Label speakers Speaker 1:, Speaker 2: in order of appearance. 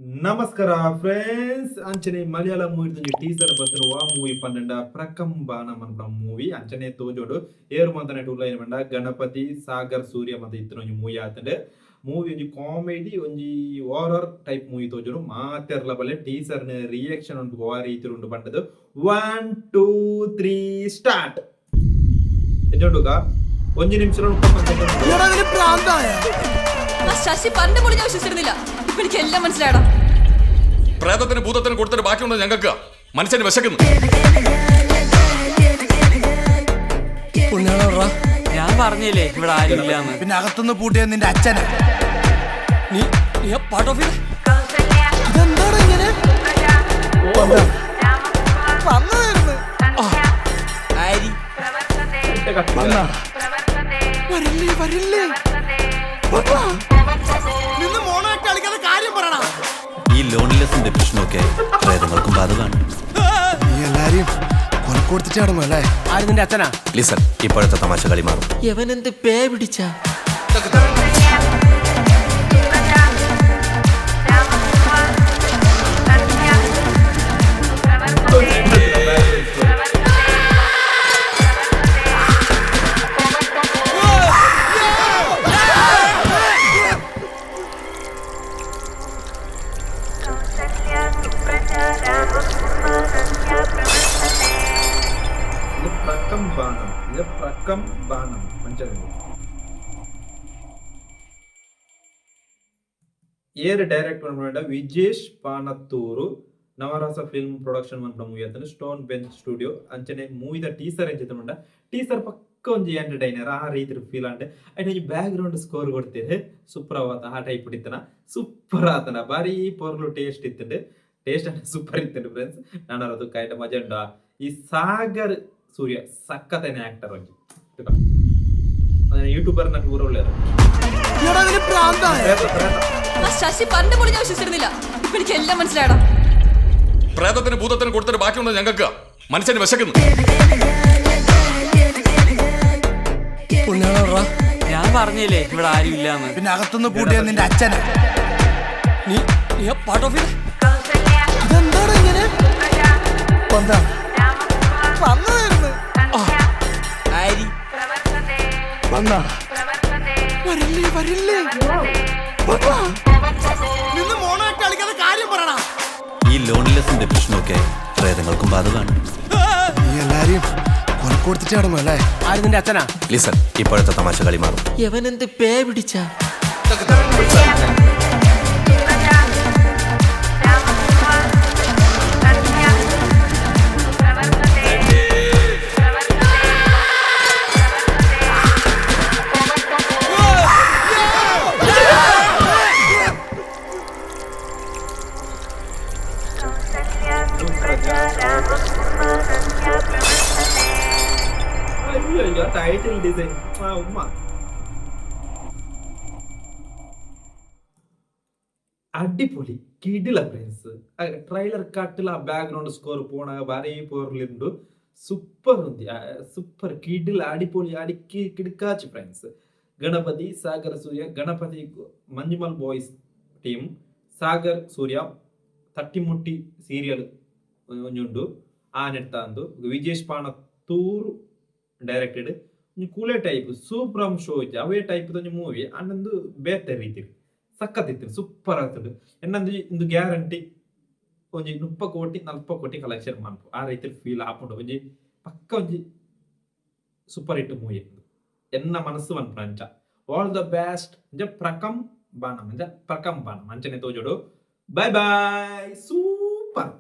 Speaker 1: ನಮಸ್ಕಾರ ಫ್ರೆಂಡ್ಸ್ ಅಂಚನೆ ಮಲಯಾಳ ಮೂವಿ ಟೀಸರ್ ಬತ್ತಿರುವ ಮೂವಿ ಪನ್ನెండ ಪ್ರಕಂಬಾನ ಮನ್ಪಡ ಮೂವಿ ಅಂಚನೆ ತೋಜೋಡು ಏರು ಮಂತನೆ ಟುಲ್ಲ ಏನ್ಮಂಡ ಗಣಪತಿ ಸಾಗರ್ ಸೂರ್ಯ ಮತ್ತೆ ಇತ್ತಿನ ಮೂವಿ ಆತಂಡೆ ಮೂವಿ ಒಂಜಿ ಕಾಮಿಡಿ ಒಂಜಿ ಹಾರರ್ ಟೈಪ್ ಮೂವಿ ತೋಜೋಡು ಮಾತೆರ್ಲ ಬಲೆ ಟೀಸರ್ ನ ರಿಯಾಕ್ಷನ್ ಉಂಟು ಆ ರೀತಿ ಉಂಟು ಪಂಡದು 1 2 3 ಸ್ಟಾರ್ಟ್ എജോണ്ടുക 1 നിമിഷം
Speaker 2: ശശി പണ്ട് പോലും ഞാൻ വിശ്വസിച്ചിരുന്നില്ല. ഇപ്പൊ എനിക്ക് എല്ലാം മനസ്സിലായടാ.
Speaker 3: പ്രേതത്തിന് ഭൂതത്തിന് കൊടുത്തിട്ട് ബാക്കിയുള്ളത് ഞങ്ങൾക്ക് മനുഷ്യന് വിശക്കുന്നു.
Speaker 4: ഞാൻ പറഞ്ഞില്ലേ ഇവിടെ ആരുമില്ലാന്ന്.
Speaker 5: പിന്നെ അകത്തുനിന്ന് പൂട്ടിയ നിന്റെ അച്ഛനെ
Speaker 4: ഇതെന്താണ് ഇങ്ങനെ
Speaker 5: വരില്ലേ വരില്ലേ നിന്ന് മോണായിട്ട് കളിക്കാതെ കാര്യം പറയണ.
Speaker 6: ഈ ലോൺലിനെസിന്റെ പ്രശ്നമൊക്കെ പ്രേതങ്ങൾക്കും ബാധകമാണ്.
Speaker 5: നീ എല്ലാരെയും കൊലക്കൊടുത്തിട്ടാണോ അല്ലേ? ആര് നിന്റെ അച്ഛനാ?
Speaker 6: ലിസൺ, ഇപ്പോഴത്തെ തമാശ കളി മാറും.
Speaker 4: യവനെന്ത് പേ പിടിച്ച
Speaker 1: ഇത് പ്രകംബാനം മനസ്സിലായി. ಏರ್ ಡೈರೆಕ್ಟ್ ಮಾಡ್ಕೊಂಡ ವಿಜೇಶ್ ಪಾನತ್ತೂರು ನವರಸ ಫಿಲ್ಮ್ ಪ್ರೊಡಕ್ಷನ್ ಮಾಡ್ಕೊಂಡ ಮೂವಿ ಆತನ ಸ್ಟೋನ್ ಬೆಂಚ್ ಸ್ಟುಡಿಯೋ ಅಂಚನೆ ಮೂವಿದ ಟೀಸರ್ ಎಂಚಿತ ಮಂಡ ಟೀಸರ್ ಪಕ್ಕ ಒಂಜಿ ಎಂಟರ್ಟೈನರ್ ಆ ರೀತಿ ಫೀಲ್ ಅಂಡೆ ಐಟ್ ಬ್ಯಾಕ್ ಗ್ರೌಂಡ್ ಸ್ಕೋರ್ ಕೊಡ್ತೀರಿ ಸೂಪರ್ ಆವತ್ತ ಆ ಟೈಪ್ ಇಡಿತನ ಸೂಪರ್ ಆತನ ಬಾರಿ ಪೊರ್ಲು ಟೇಸ್ಟ್ ಇತ್ತಂಡೆ ಟೇಸ್ಟ್ ಅಂದ್ರೆ ಸೂಪರ್ ಇತ್ತಂಡೆ ಫ್ರೆಂಡ್ಸ್ ನಾನು ಅದು ಕೈಟ ಮಜಾ ಉಂಡ ಈ ಸಾಗರ್ ಸೂರ್ಯ ಸಕ್ಕತ್ತೈನ ಆಕ್ಟರ್ ಒಂಜಿ യൂട്യൂബർ నాకు ఊరలేదు.
Speaker 2: ശശി പണ്ട് പോലും ഞാൻ വിശ്വസിച്ചിരുന്നില്ല. ഇപ്പൊ എനിക്ക് എല്ലാം മനസ്സിലായടാ.
Speaker 3: പ്രേതത്തിന് ഭൂതത്തിന് കൊടുത്തിട്ട് ബാക്കിയുള്ളത് ഞങ്ങൾക്ക് മനുഷ്യന് വിശക്കുന്നു.
Speaker 4: ഞാൻ പറഞ്ഞില്ലേ ഇവിടെ ആരുമില്ലാന്ന്.
Speaker 5: പിന്നെ അകത്തുനിന്ന് പൂട്ടിയ നിന്റെ അച്ഛനെ ഇതെന്താണ് ഇങ്ങനെ വരില്ലേ വരില്ലേ നിന്ന് മോണായിട്ട് കളിക്കാതെ കാര്യം പറയണ.
Speaker 6: ഈ ലോൺലിനെസിന്റെ പ്രശ്നമൊക്കെ പ്രേതങ്ങൾക്കും ബാധകമാണ്.
Speaker 5: നീ എല്ലാരെയും കൊലക്കൊടുത്തിട്ടാണോ അല്ലേ? ആര് നിന്റെ അച്ഛനാ?
Speaker 6: ലിസൺ, ഇപ്പോഴത്തെ തമാശ കളി മാറും.
Speaker 4: യവനെന്ത് പേ പിടിച്ച
Speaker 1: അയ്യോ ടൈറ്റിൽ ഡിസൈൻ ഉമ്മ അടിപൊളി കിടില ഫ്രണ്ട്സ് ട്రైలర్ కట్ల బ్యాక్గ్రౌండ్ స్కోర్ పోన బారీ పోర్లిండు సూపర్ ఉంది సూపర్ కిడిల అడిపొలి అడికి కిడకాచి ఫ్రెండ్స్ గణపతి సాగర్ సూర్య గణపతి మంజుమల్ బాయ్స్ టీమ్ సాగర్ సూర్య తట్టిముట్టి సీరియల్ ಒಂಜುಂಡು ಆ ನೆಟ್ಟಾಂದು Vijesh Panathur directed ಕೂಲೆ type super show ಇಜ್ಜಿ ಅವೇ ಟೈಪ್ ಒಂಜಿ ಮೂವಿ ಅನ್ನೊಂದು ಬೇತೆ ರೀತಿ ಸಕ್ಕತ್ತಿತ್ತು ಸೂಪರ್ ಆಗ್ತದೆ ಎನ್ನೊಂದು ಇಂದು ಗ್ಯಾರಂಟಿ ಒಂಜಿ 30 ಕೋಟಿ 40 ಕೋಟಿ ಕಲೆಕ್ಷನ್ ಮಾಡ್ಪು ಆ ರೀತಿ ಫೀಲ್ ಆಪುಂಡು ಒಂಜಿ ಪಕ್ಕ ಒಂಜಿ ಸೂಪರ್ ಹಿಟ್ ಮೂವಿ ಎನ್ನ ಮನಸ್ಸು ಅನ್ಪುಂಡು ಅಂಚ ಆಲ್ ದ ಬೆಸ್ಟ್ ಪ್ರಕಂಬಾನಂ ಅಂಚನೆ ತೋಜೋಡು ಬೈ ಬೈ ಸೂಪರ್.